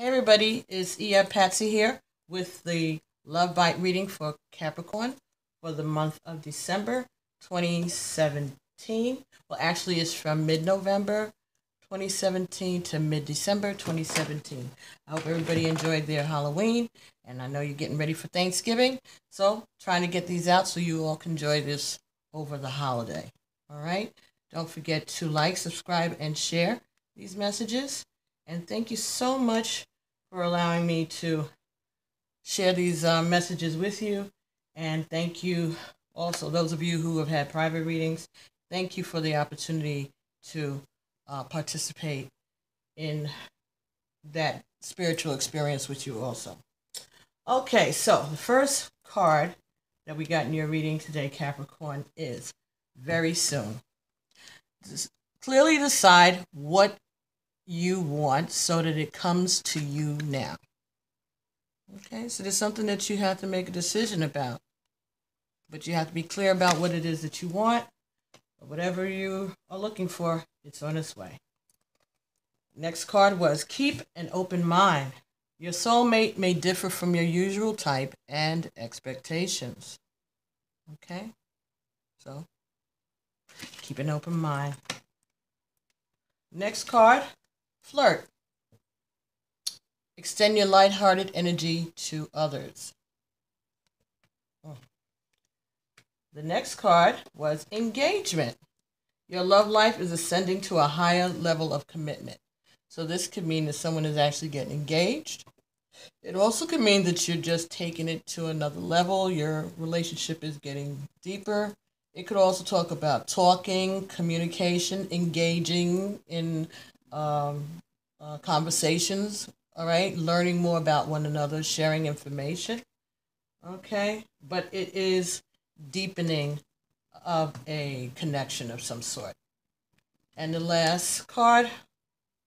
Hey everybody, it's Patsy here with the Love Bite reading for Capricorn for the month of December 2017. Well, actually, it's from mid-November 2017 to mid-December 2017. I hope everybody enjoyed their Halloween, and I know you're getting ready for Thanksgiving, so trying to get these out so you all can enjoy this over the holiday. All right? Don't forget to like, subscribe, and share these messages. And thank you so much for allowing me to share these messages with you. And thank you also, those of you who have had private readings, thank you for the opportunity to participate in that spiritual experience with you also. Okay, so the first card that we got in your reading today, Capricorn, is very soon. Just clearly decide what you want so that it comes to you now. Okay, so there's something that you have to make a decision about, but you have to be clear about what it is that you want, or whatever you are looking for, it's on its way. Next card was keep an open mind. Your soulmate may differ from your usual type and expectations. Okay, so keep an open mind. Next card, flirt. Extend your lighthearted energy to others. The next card was engagement. Your love life is ascending to a higher level of commitment. So this could mean that someone is actually getting engaged. It also could mean that you're just taking it to another level. Your relationship is getting deeper. It could also talk about talking, communication, engaging in conversations, all right? Learning more about one another, sharing information, okay? But it is deepening of a connection of some sort. And the last card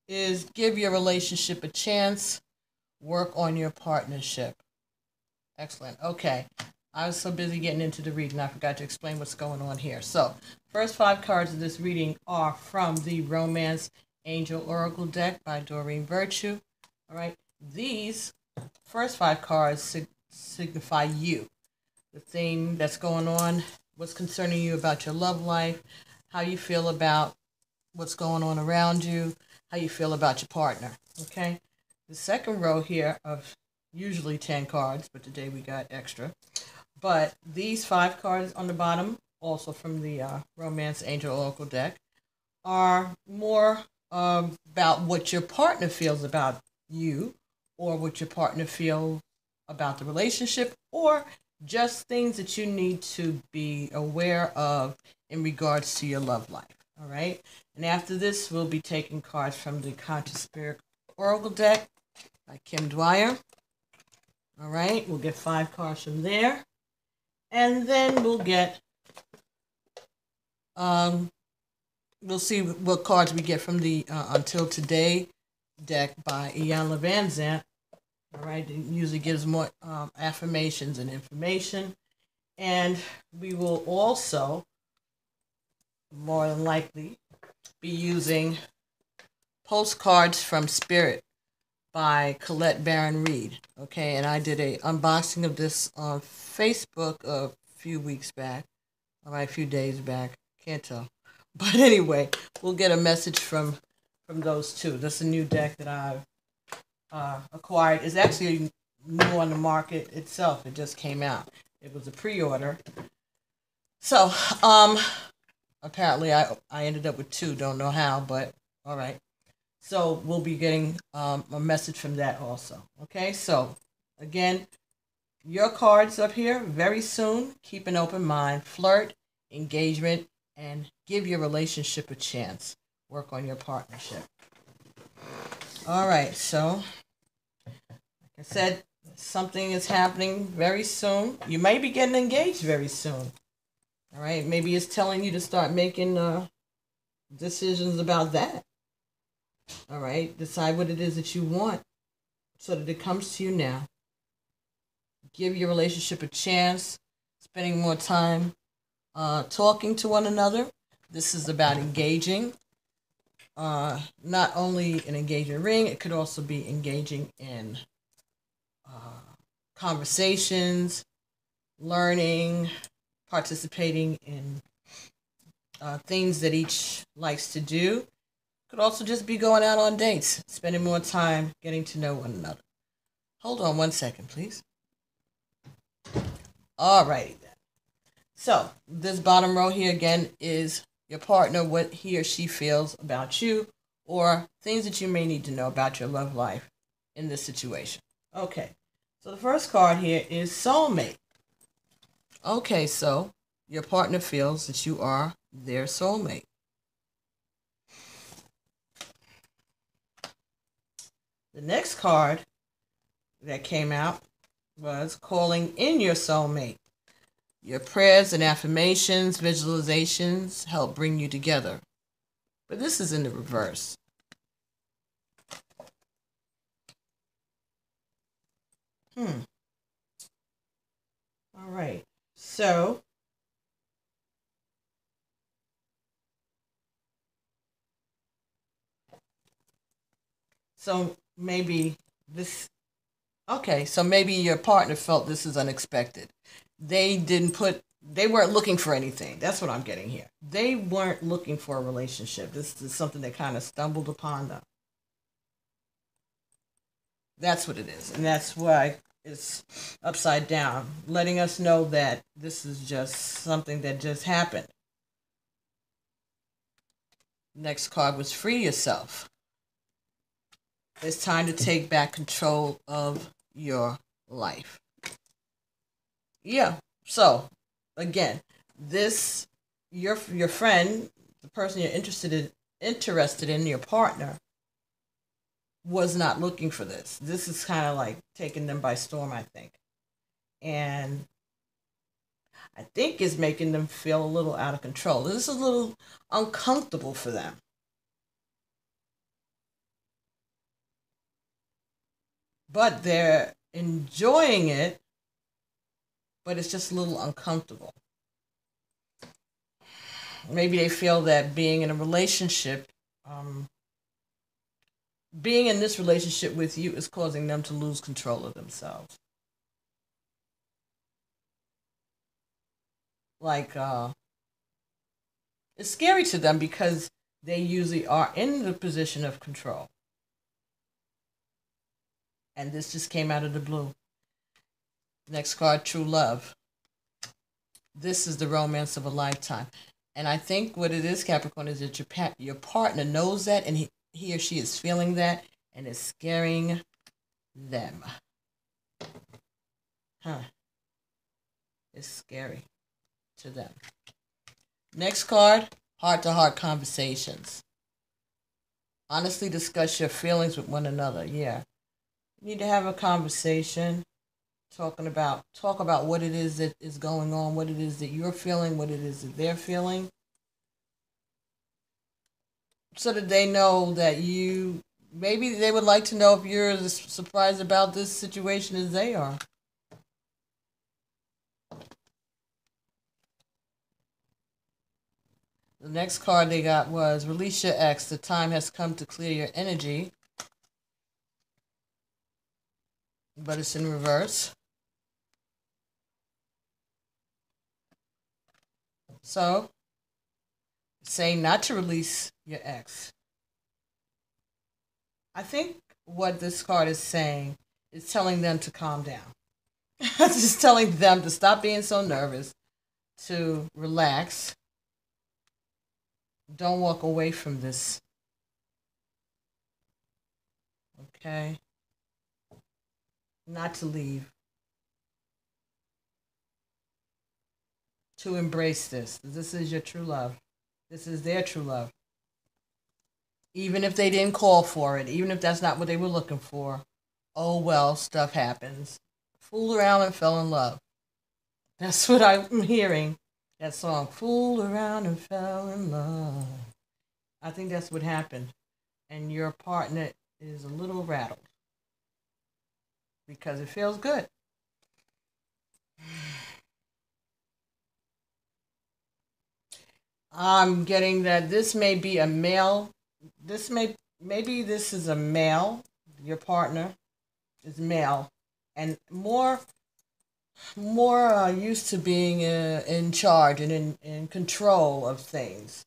is give your relationship a chance, work on your partnership. Excellent. Okay. I was so busy getting into the reading, I forgot to explain what's going on here. So, first 5 cards of this reading are from the Romance Angel Oracle deck by Doreen Virtue. All right. These first 5 cards signify you, the thing that's going on, what's concerning you about your love life, how you feel about what's going on around you, how you feel about your partner. Okay. The second row here of usually 10 cards, but today we got extra. But these 5 cards on the bottom, also from the Romance Angel Oracle deck, are more about what your partner feels about you, or what your partner feels about the relationship, or just things that you need to be aware of in regards to your love life. All right. And after this, we'll be taking cards from the Conscious Spirit Oracle deck by Kim Dwyer. All right. We'll get 5 cards from there. And then we'll get, we'll see what cards we get from the Until Today deck by Iyanla Vanzant. All right. It usually gives more affirmations and information. And we will also, more than likely, be using Postcards from Spirit by Colette Baron Reed. Okay, and I did a unboxing of this on Facebook a few weeks back. All right, a few days back. Can't tell. But anyway, we'll get a message from those two. This is a new deck that I've acquired. It's actually new on the market itself. It just came out. It was a pre-order. So, apparently I ended up with 2. Don't know how, but all right. So we'll be getting a message from that also. Okay, so again, your cards up here very soon. Keep an open mind, flirt, engagement, and give your relationship a chance. Work on your partnership. All right, so like I said, something is happening very soon. You may be getting engaged very soon. All right, maybe it's telling you to start making decisions about that. All right, decide what it is that you want so that it comes to you now. Give your relationship a chance, spending more time talking to one another. This is about engaging. not only an engagement ring, it could also be engaging in conversations, learning, participating in things that each likes to do. Could also just be going out on dates, spending more time getting to know one another. Hold on one second, please. Alrighty then. So, this bottom row here again is your partner, what he or she feels about you, or things that you may need to know about your love life in this situation. Okay, so the first card here is soulmate. Okay, so your partner feels that you are their soulmate. The next card that came out was calling in your soulmate. Your prayers and affirmations, visualizations help bring you together. But this is in the reverse. All right. So maybe this, okay, so maybe your partner felt this is unexpected. They weren't looking for anything. That's what I'm getting here. They weren't looking for a relationship. This is something that kind of stumbled upon them. That's what it is. And that's why it's upside down, letting us know that this is just something that just happened. Next card was free yourself. It's time to take back control of your life. Yeah. So, again, this your friend, the person you're interested in, your partner, was not looking for this. This is kind of like taking them by storm, I think. And I think is making them feel a little out of control. This is a little uncomfortable for them. But they're enjoying it, but it's just a little uncomfortable. Maybe they feel that being in a relationship, being in this relationship with you is causing them to lose control of themselves. Like, it's scary to them because they usually are in the position of control. And this just came out of the blue. Next card, true love. This is the romance of a lifetime. And I think what it is, Capricorn, is that your partner knows that, and he or she is feeling that, and it's scaring them. It's scary to them. Next card, heart-to-heart conversations. Honestly discuss your feelings with one another. Yeah. You need to have a conversation, talk about what it is that is going on, what it is that you're feeling, what it is that they're feeling, so that they know that maybe they would like to know if you're as surprised about this situation as they are. The next card they got was release your ex. The time has come to clear your energy. But it's in reverse. So, saying not to release your ex. I think what this card is saying is telling them to calm down. It's just telling them to stop being so nervous, to relax. Don't walk away from this. Okay? Not to leave. To embrace this. This is your true love. This is their true love. Even if they didn't call for it, even if that's not what they were looking for, oh well, stuff happens. Fooled around and fell in love. That's what I'm hearing. That song, Fooled Around and Fell in Love. I think that's what happened. And your partner is a little rattled because it feels good. I'm getting that this may be a male maybe this is a male. Your partner is male, and more used to being in charge and in control of things.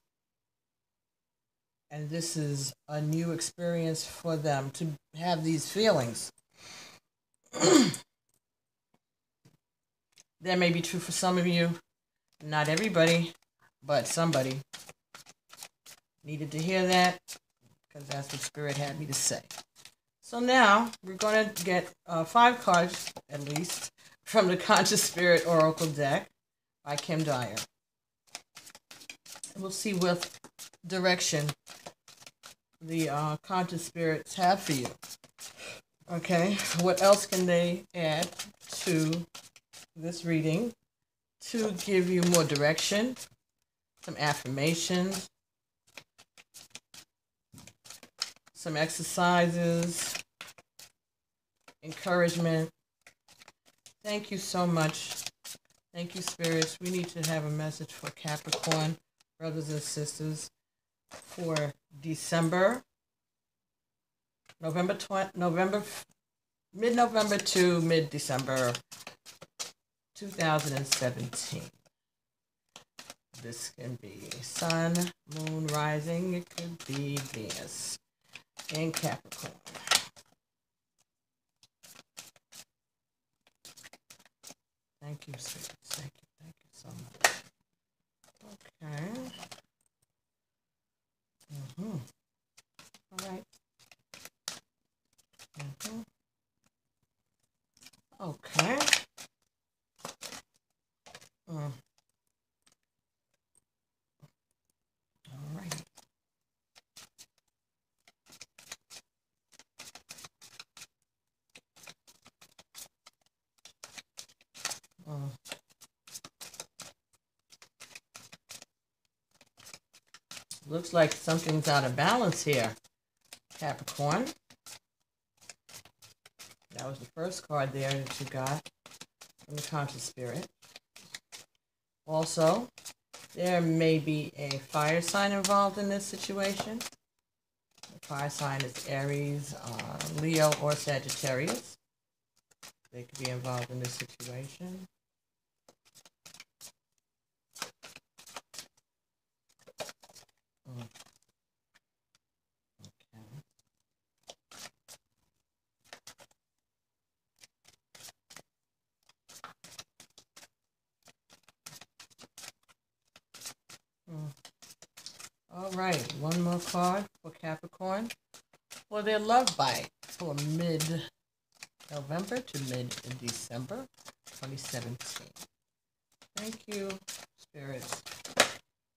And this is a new experience for them to have these feelings. That may be true for some of you, not everybody, but somebody needed to hear that because that's what Spirit had me to say. So now we're going to get 5 cards, at least, from the Conscious Spirit Oracle deck by Kim Dyer. We'll see what direction the Conscious Spirits have for you. Okay, what else can they add to this reading to give you more direction, some affirmations, some exercises, encouragement? Thank you so much. Thank you, Spirits. We need to have a message for Capricorn, brothers and sisters, for December, mid-November to mid-December 2017. This can be Sun, Moon, Rising. It could be Venus in Capricorn. Thank you, Spirits. Thank you so much. Okay. All right. Okay. All right. Looks like something's out of balance here, Capricorn. That was the first card there that you got from the Conscious Spirit. Also, there may be a fire sign involved in this situation. The fire sign is Aries, Leo, or Sagittarius. They could be involved in this situation. All right, one more card for Capricorn for their love bite for mid-November to mid-December 2017. Thank you, Spirits.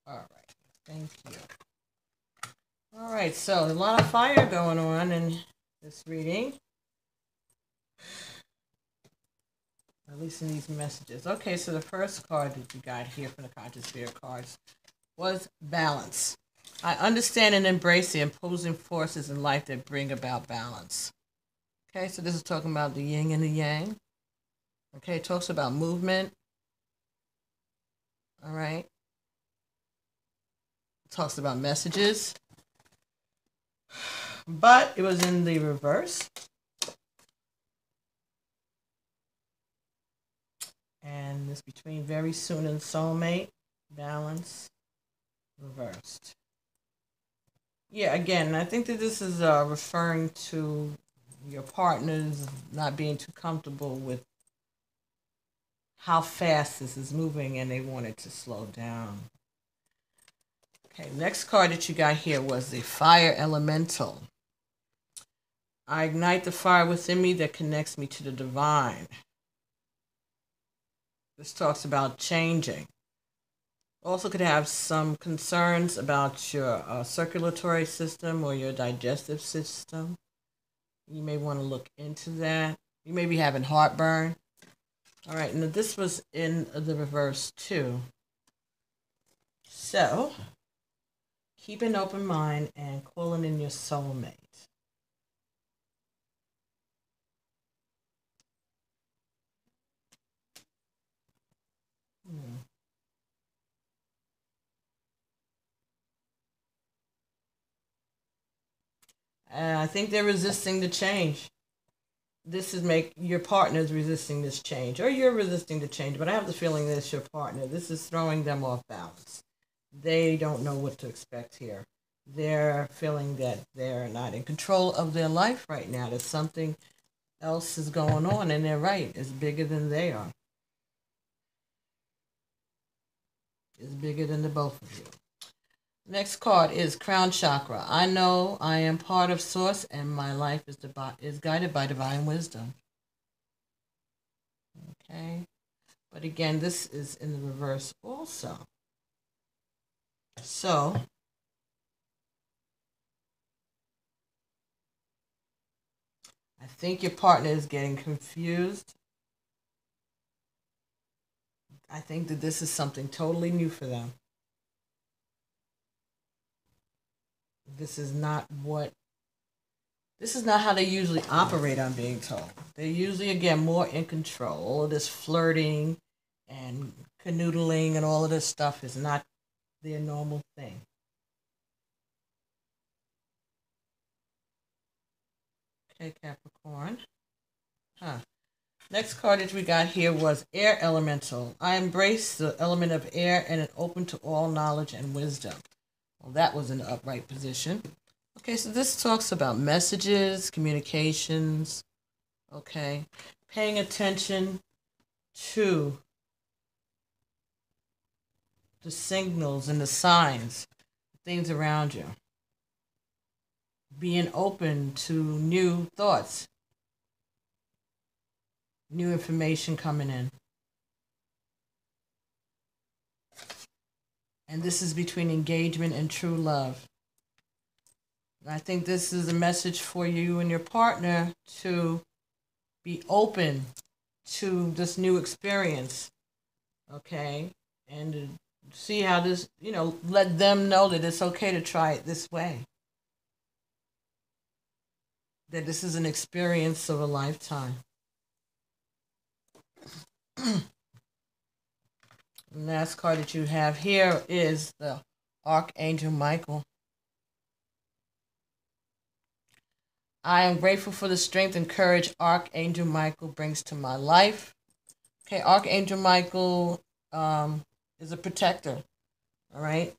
All right, thank you. All right, so a lot of fire going on in this reading, at least in these messages. Okay, so the first card that you got here from the Conscious Spirit cards was balance. I understand and embrace the opposing forces in life that bring about balance. Okay, so this is talking about the yin and the yang. Okay, it talks about movement. All right. It talks about messages. But it was in the reverse. And it's between very soon and soulmate. Balance. Reversed. Yeah, again, I think that this is referring to your partners not being too comfortable with how fast this is moving and they want it to slow down. Okay, next card that you got here was the Fire Elemental. I ignite the fire within me that connects me to the divine. This talks about changing. Also could have some concerns about your circulatory system or your digestive system. You may want to look into that. You may be having heartburn. All right, and this was in the reverse too. So, keep an open mind and calling in your soulmate. And I think they're resisting the change. This is make your partner is resisting this change, or you're resisting the change. But I have the feeling that it's your partner. This is throwing them off balance. They don't know what to expect here. They're feeling that they're not in control of their life right now. That something else is going on, and they're right. It's bigger than they are. It's bigger than the both of you. Next card is Crown Chakra. I know I am part of Source, and my life is guided by divine wisdom. Okay, but again, this is in the reverse also. So I think your partner is getting confused. I think that this is something totally new for them. This is not what This is not how they usually operate, I'm being told. They're usually, again, more in control. All of this flirting and canoodling and all of this stuff is not their normal thing. Okay, Capricorn. Huh. Next card that we got here was Air Elemental. I embrace the element of air and am open to all knowledge and wisdom. Well, that was in the upright position. Okay, so this talks about messages, communications, okay, paying attention to the signals and the signs, things around you, being open to new thoughts, new information coming in. And this is between engagement and true love. I think this is a message for you and your partner to be open to this new experience, okay? And to see how this, let them know that it's okay to try it this way. That this is an experience of a lifetime. The last card that you have here is the Archangel Michael. I am grateful for the strength and courage Archangel Michael brings to my life. Okay, Archangel Michael is a protector, all right?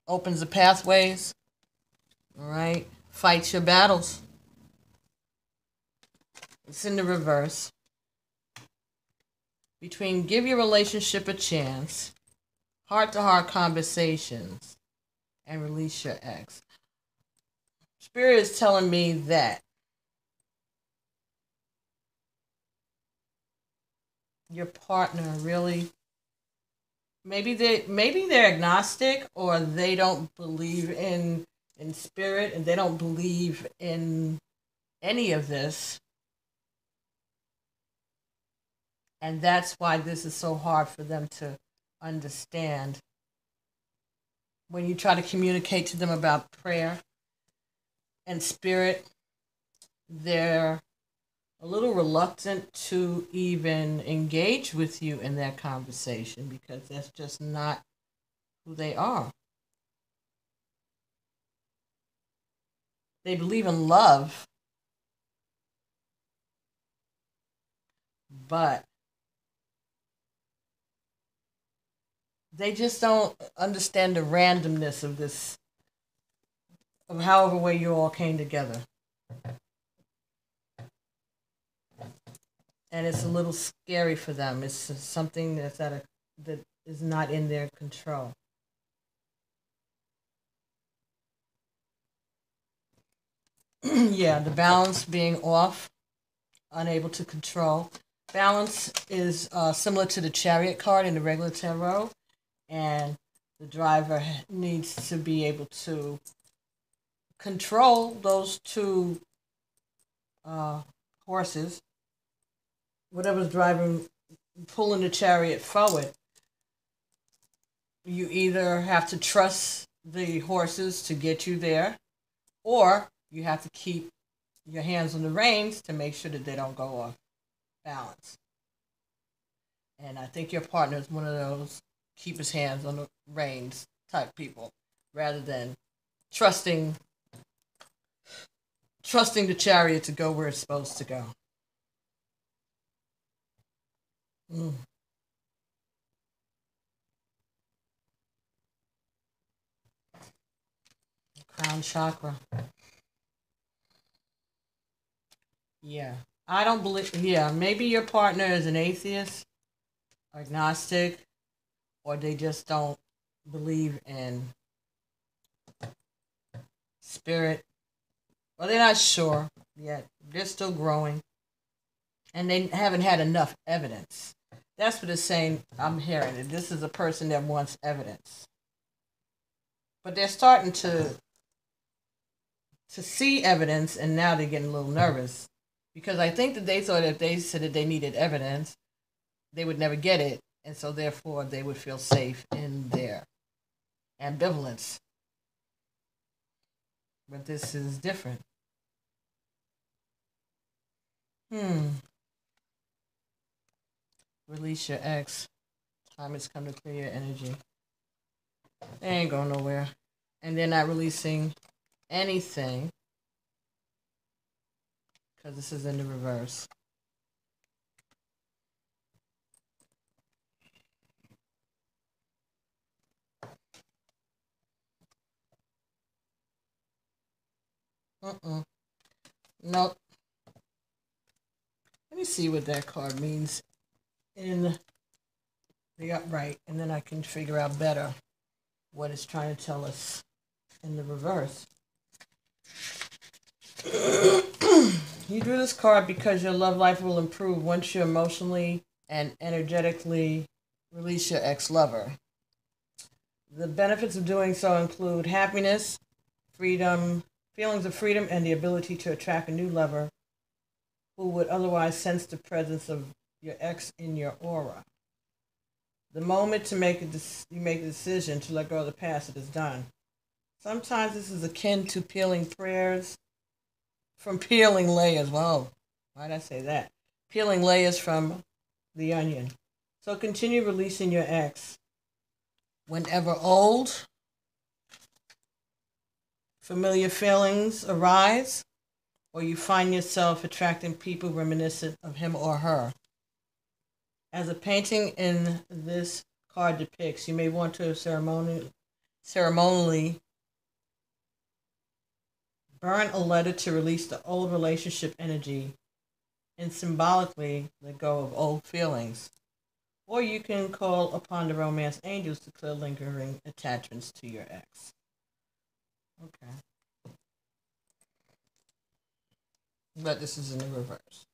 Opens the pathways, all right? Fights your battles. It's in the reverse. Between give your relationship a chance, heart-to-heart conversations, and release your ex. Spirit is telling me that your partner really maybe they're agnostic, or they don't believe in spirit, and they don't believe in any of this. And that's why this is so hard for them to understand. When you try to communicate to them about prayer and spirit, they're a little reluctant to even engage with you in that conversation, because that's just not who they are. They believe in love, but they just don't understand the randomness of this, of however way you all came together. And it's a little scary for them. It's something that is not in their control. Yeah, the balance being off, unable to control. Balance is similar to the Chariot card in the regular tarot, and the driver needs to be able to control those two horses, whatever's driving, pulling the chariot forward. You either have to trust the horses to get you there, or you have to keep your hands on the reins to make sure that they don't go off balance. And I think your partner is one of those keep his hands on the reins type people, rather than trusting trusting the chariot to go where it's supposed to go. Mm. Crown chakra. Yeah. I don't believe, yeah, maybe your partner is an atheist, agnostic, or they just don't believe in spirit. Well, they're not sure yet. They're still growing, and they haven't had enough evidence. That's what it's saying. I'm hearing it. This is a person that wants evidence, but they're starting to see evidence, and now they're getting a little nervous because I think that they thought if they said that they needed evidence, they would never get it, and so therefore they would feel safe in their ambivalence. But this is different. Hmm. Release your ex. Time has come to clear your energy. They ain't going nowhere. And they're not releasing anything because this is in the reverse. Nope. Let me see what that card means in the upright, and then I can figure out better what it's trying to tell us in the reverse. You drew this card because your love life will improve once you emotionally and energetically release your ex-lover. The benefits of doing so include happiness, freedom, feelings of freedom, and the ability to attract a new lover who would otherwise sense the presence of your ex in your aura. The moment to you make a decision to let go of the past, it is done. Sometimes this is akin to peeling prayers from peeling layers. Whoa, why did I say that? Peeling layers from the onion. So continue releasing your ex. Whenever old, familiar feelings arise, or you find yourself attracting people reminiscent of him or her. As a painting in this card depicts, you may want to ceremonially burn a letter to release the old relationship energy and symbolically let go of old feelings. Or you can call upon the romance angels to clear lingering attachments to your ex. Okay. But this is in the reverse.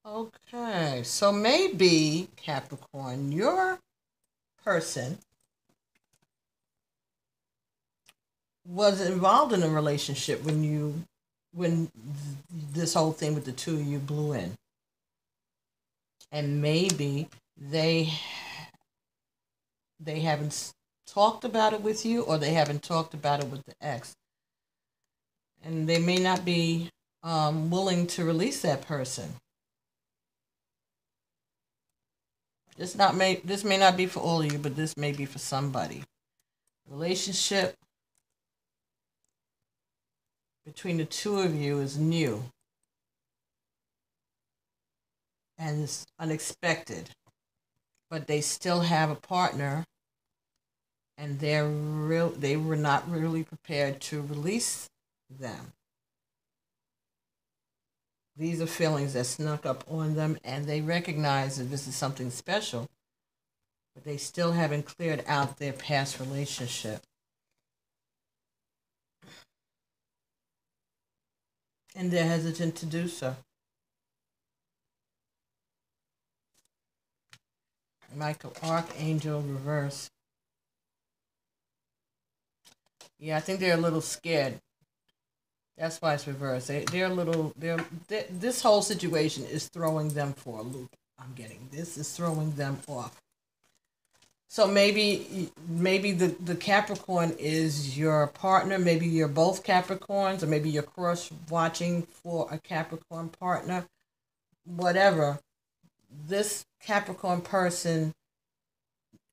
Okay, so maybe, Capricorn, your person was involved in a relationship when this whole thing with the two of you blew in. And maybe they haven't talked about it with you, or they haven't talked about it with the ex. And they may not be willing to release that person. This may not be for all of you, but this may be for somebody. Relationship between the two of you is new and it's unexpected, but they still have a partner, and they were not really prepared to release them. These are feelings that snuck up on them, and they recognize that this is something special, but they still haven't cleared out their past relationship. And they're hesitant to do so. Michael, Archangel, reverse. Yeah, I think they're a little scared. That's why it's reversed. They're a little. This whole situation is throwing them for a loop. I'm getting this is throwing them off. So maybe the Capricorn is your partner. Maybe you're both Capricorns, or maybe you're cross watching for a Capricorn partner. Whatever. This Capricorn person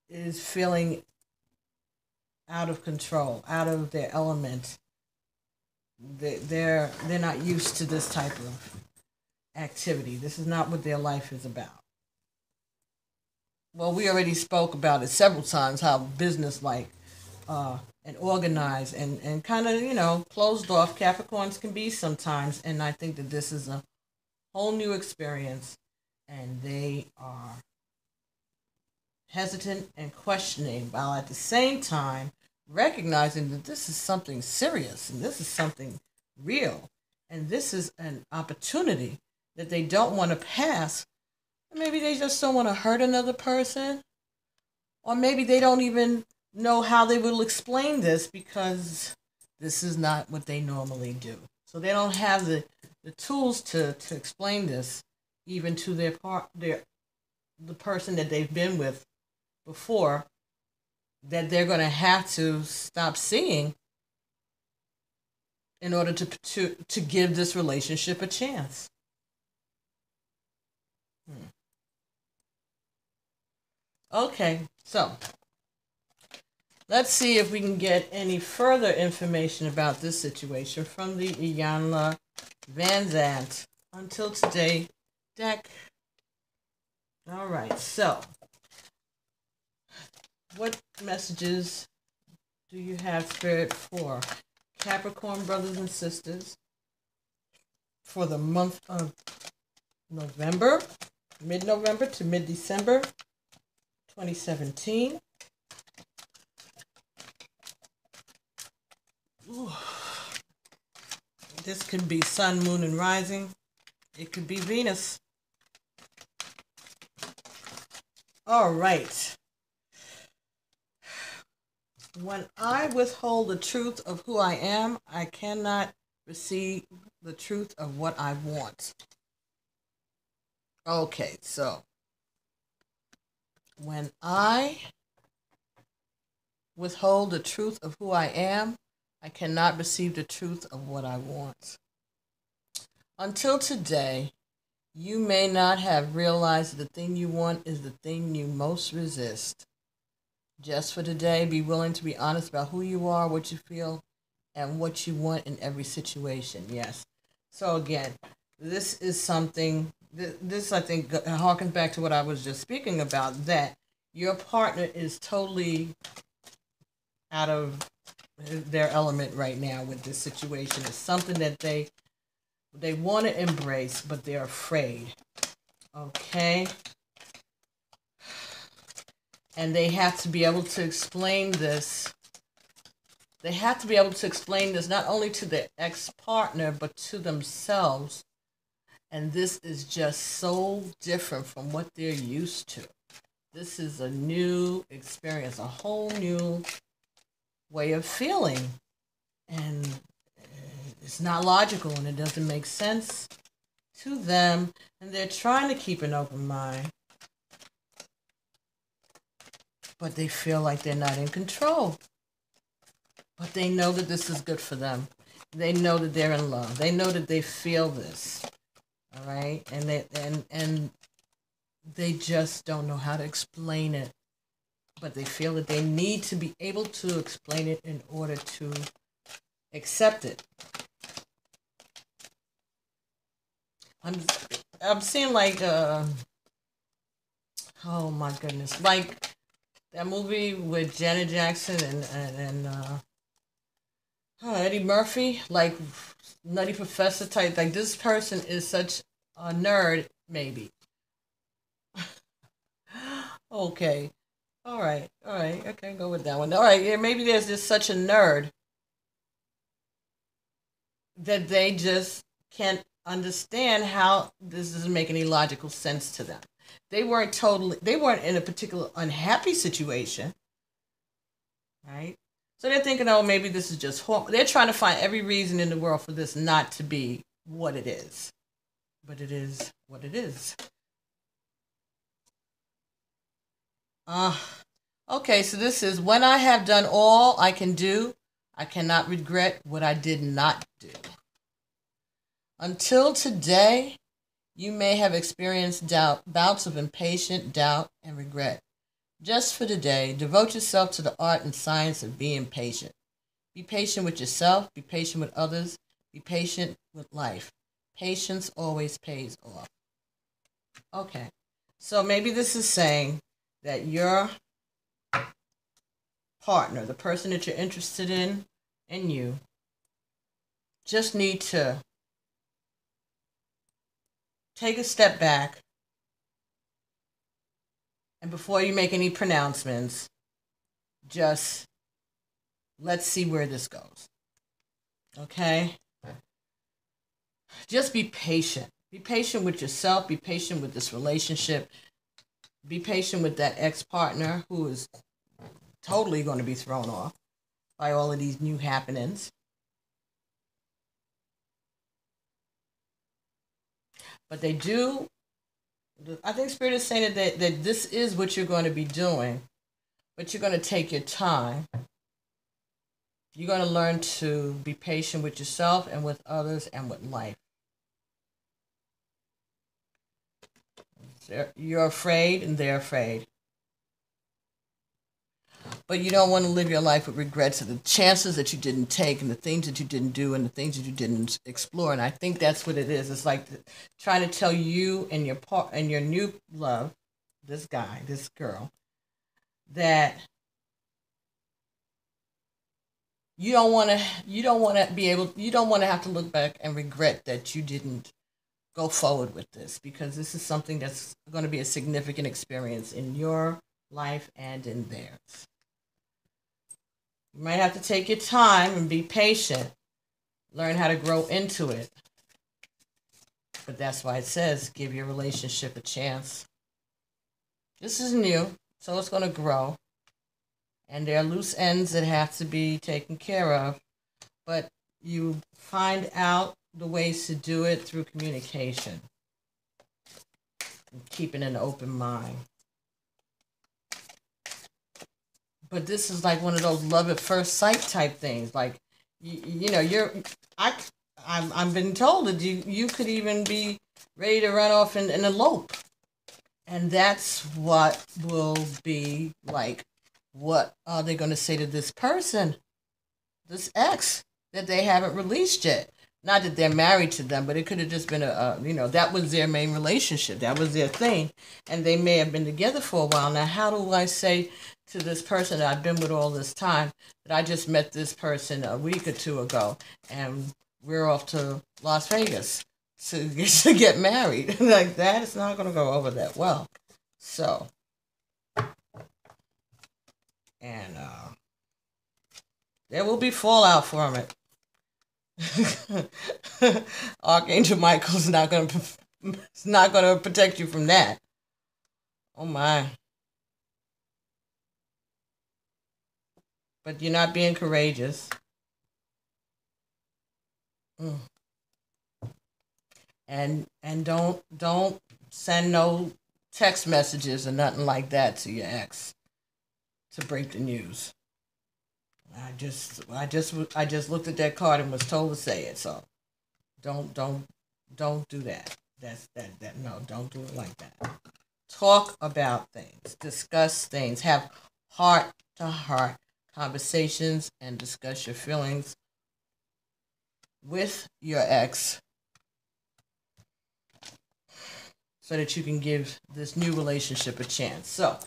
is feeling out of control, out of their element. They're not used to this type of activity. This is not what their life is about. Well, we already spoke about it several times how business-like and organized and kind of, closed off Capricorns can be sometimes. And I think that this is a whole new experience, and they are hesitant and questioning while at the same time recognizing that this is something serious and this is something real and this is an opportunity that they don't want to pass. Maybe they just don't want to hurt another person, or maybe they don't even know how they will explain this because this is not what they normally do. So they don't have the tools to explain this even to the person that they've been with before, that they're going to have to stop seeing in order to give this relationship a chance. Okay, so let's see if we can get any further information about this situation from the Iyanla Van Zandt Until Today deck. All right, so what messages do you have, Spirit, for Capricorn brothers and sisters for the month of November, mid-November to mid-December 2017? Ooh. This could be Sun, Moon, and Rising. It could be Venus. All right. When I withhold the truth of who I am, I cannot receive the truth of what I want. Okay, so when I withhold the truth of who I am, I cannot receive the truth of what I want. Until today, you may not have realized the thing you want is the thing you most resist. Just for today, be willing to be honest about who you are, what you feel, and what you want in every situation. Yes. So again, this is something, this I think harkens back to what I was just speaking about, that your partner is totally out of their element right now with this situation. It's something that they want to embrace, but they're afraid. Okay? And they have to be able to explain this. They have to be able to explain this not only to their ex-partner, but to themselves. And this is just so different from what they're used to. This is a new experience, a whole new way of feeling. And it's not logical and it doesn't make sense to them. And they're trying to keep an open mind. But they feel like they're not in control. But they know that this is good for them. They know that they're in love. They know that they feel this. All right? And they just don't know how to explain it. But they feel that they need to be able to explain it in order to accept it. I'm seeing like, oh my goodness, like that movie with Janet Jackson and Eddie Murphy, like Nutty Professor type. Like this person is such a nerd, maybe. Okay. All right. Okay, go with that one. All right, yeah, maybe there's just such a nerd that they just can't understand how this doesn't make any logical sense to them. They weren't in a particular unhappy situation, right? So they're thinking, oh, maybe this is just horrible. They're trying to find every reason in the world for this not to be what it is. But it is what it is. Okay, so this is, when I have done all I can do, I cannot regret what I did not do. Until today, you may have experienced bouts of impatient doubt and regret. Just for today, devote yourself to the art and science of being patient. Be patient with yourself, be patient with others, be patient with life. Patience always pays off. Okay, so maybe this is saying that your partner, the person that you're interested in, and you just need to take a step back, and before you make any pronouncements, just let's see where this goes. Okay? Just be patient. Be patient with yourself. Be patient with this relationship. Be patient with that ex-partner who is totally going to be thrown off by all of these new happenings. But they do, I think Spirit is saying that this is what you're going to be doing, but you're going to take your time. You're going to learn to be patient with yourself and with others and with life. You're afraid and they're afraid. But you don't want to live your life with regrets of the chances that you didn't take and the things that you didn't do and the things that you didn't explore. And I think that's what it is. It's like trying to tell you and your new love, this guy, this girl, that you don't want to have to look back and regret that you didn't go forward with this, because this is something that's going to be a significant experience in your life and in theirs. You might have to take your time and be patient, learn how to grow into it. But that's why it says give your relationship a chance. This is new, so it's going to grow. And there are loose ends that have to be taken care of. But you find out the ways to do it through communication and keeping an open mind. But this is like one of those love at first sight type things. Like, I'm been told that you could even be ready to run off and elope. And that's what will be like, what are they going to say to this person, this ex, that they haven't released yet? Not that they're married to them, but it could have just been that was their main relationship. That was their thing. And they may have been together for a while. Now, how do I say to this person that I've been with all this time that I just met this person a week or two ago and we're off to Las Vegas to get married? Like that, it's not going to go over that well. So, and there will be fallout from it. Archangel Michael's not going to protect you from that. Oh my. But you're not being courageous. And don't send no text messages or nothing like that to your ex to break the news. I just looked at that card and was told to say it. So don't do that. No, don't do it like that. Talk about things, discuss things, have heart to heart conversations, and discuss your feelings with your ex so that you can give this new relationship a chance. So,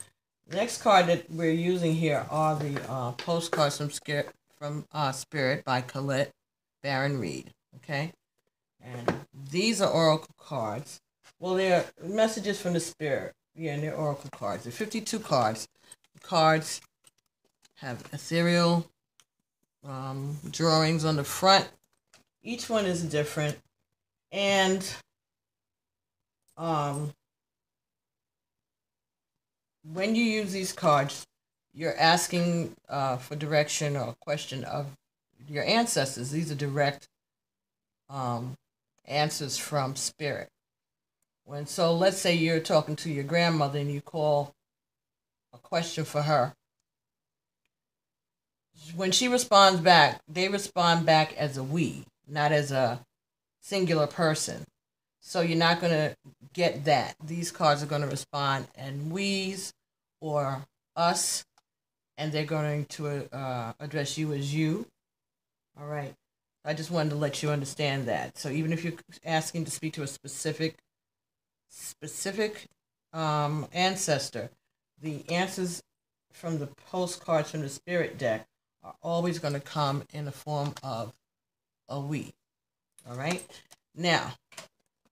the next card that we're using here are the postcards from Spirit by Colette Baron Reed. Okay? And these are oracle cards. Well, they're messages from the Spirit. Yeah, and they're oracle cards. They're 52 cards. The cards have ethereal drawings on the front. Each one is different. And when you use these cards, you're asking for direction or question of your ancestors. These are direct answers from Spirit. So let's say you're talking to your grandmother and you call a question for her. When she responds back, they respond back as a we, not as a singular person. So you're not going to get that. These cards are going to respond in we's or us, and they're going to address you as you. All right. I just wanted to let you understand that. So even if you're asking to speak to a specific ancestor, the answers from the postcards from the spirit deck are always going to come in the form of a we. All right. Now,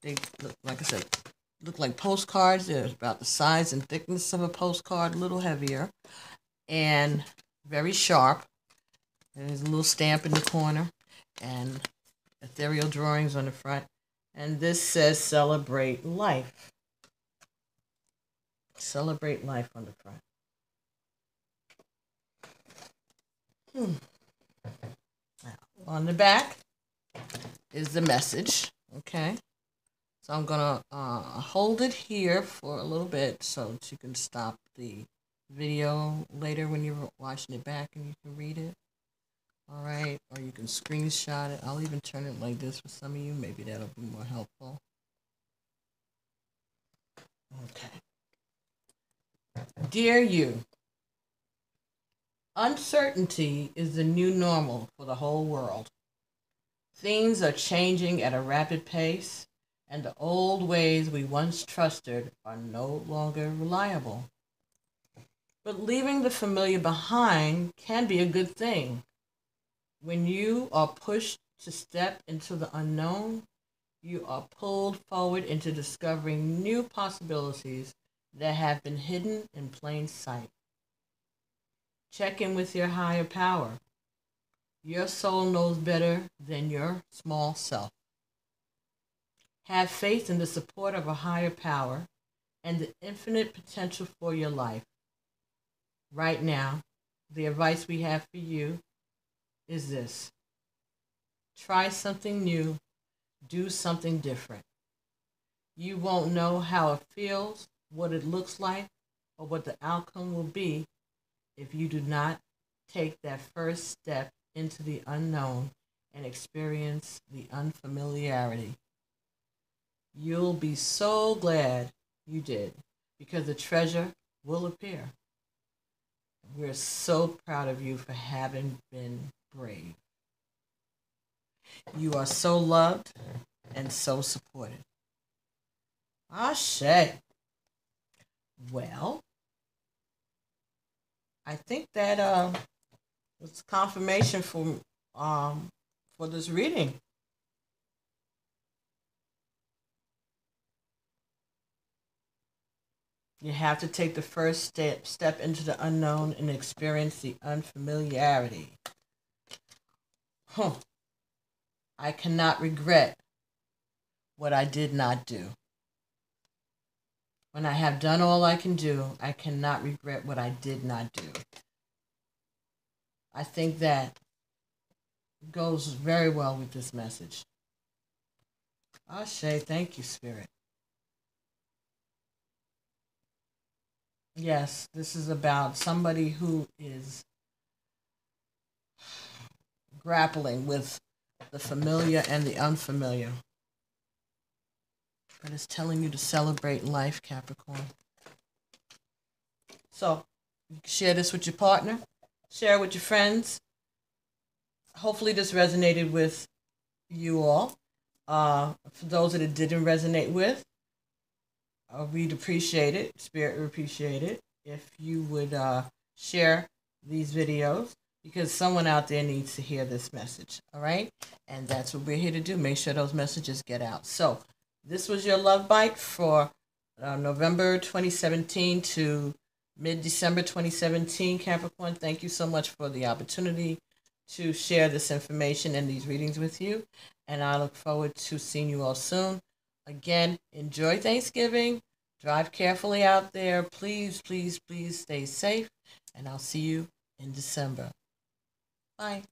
they look, like I said, look like postcards. They're about the size and thickness of a postcard, a little heavier, and very sharp. There's a little stamp in the corner, and ethereal drawings on the front. And this says celebrate life. Celebrate life on the front. Now, on the back is the message. Okay. So I'm going to hold it here for a little bit so that you can stop the video later when you're watching it back and you can read it. All right. Or you can screenshot it. I'll even turn it like this for some of you. Maybe that'll be more helpful. Okay. Dear you, uncertainty is the new normal for the whole world. Things are changing at a rapid pace, and the old ways we once trusted are no longer reliable. But leaving the familiar behind can be a good thing. When you are pushed to step into the unknown, you are pulled forward into discovering new possibilities that have been hidden in plain sight. Check in with your higher power. Your soul knows better than your small self. Have faith in the support of a higher power and the infinite potential for your life. Right now, the advice we have for you is this. Try something new. Do something different. You won't know how it feels, what it looks like, or what the outcome will be if you do not take that first step into the unknown and experience the unfamiliarity. You'll be so glad you did, because the treasure will appear. We're so proud of you for having been brave. You are so loved and so supported. Ashe. Well, I think that was confirmation for this reading. You have to take the first step into the unknown and experience the unfamiliarity. I cannot regret what I did not do. When I have done all I can do, I cannot regret what I did not do. I think that goes very well with this message. Ashe, thank you, Spirit. Yes, this is about somebody who is grappling with the familiar and the unfamiliar. But it's telling you to celebrate life, Capricorn. So, you can share this with your partner. Share it with your friends. Hopefully this resonated with you all. For those that it didn't resonate with, we'd appreciate it. Spirit would appreciate it if you would share these videos, because someone out there needs to hear this message. All right? And that's what we're here to do. Make sure those messages get out. So this was your Love Bite for November 2017 to mid-December 2017, Capricorn. Thank you so much for the opportunity to share this information and these readings with you. And I look forward to seeing you all soon. Again, enjoy Thanksgiving. Drive carefully out there. Please, please, please stay safe. And I'll see you in December. Bye.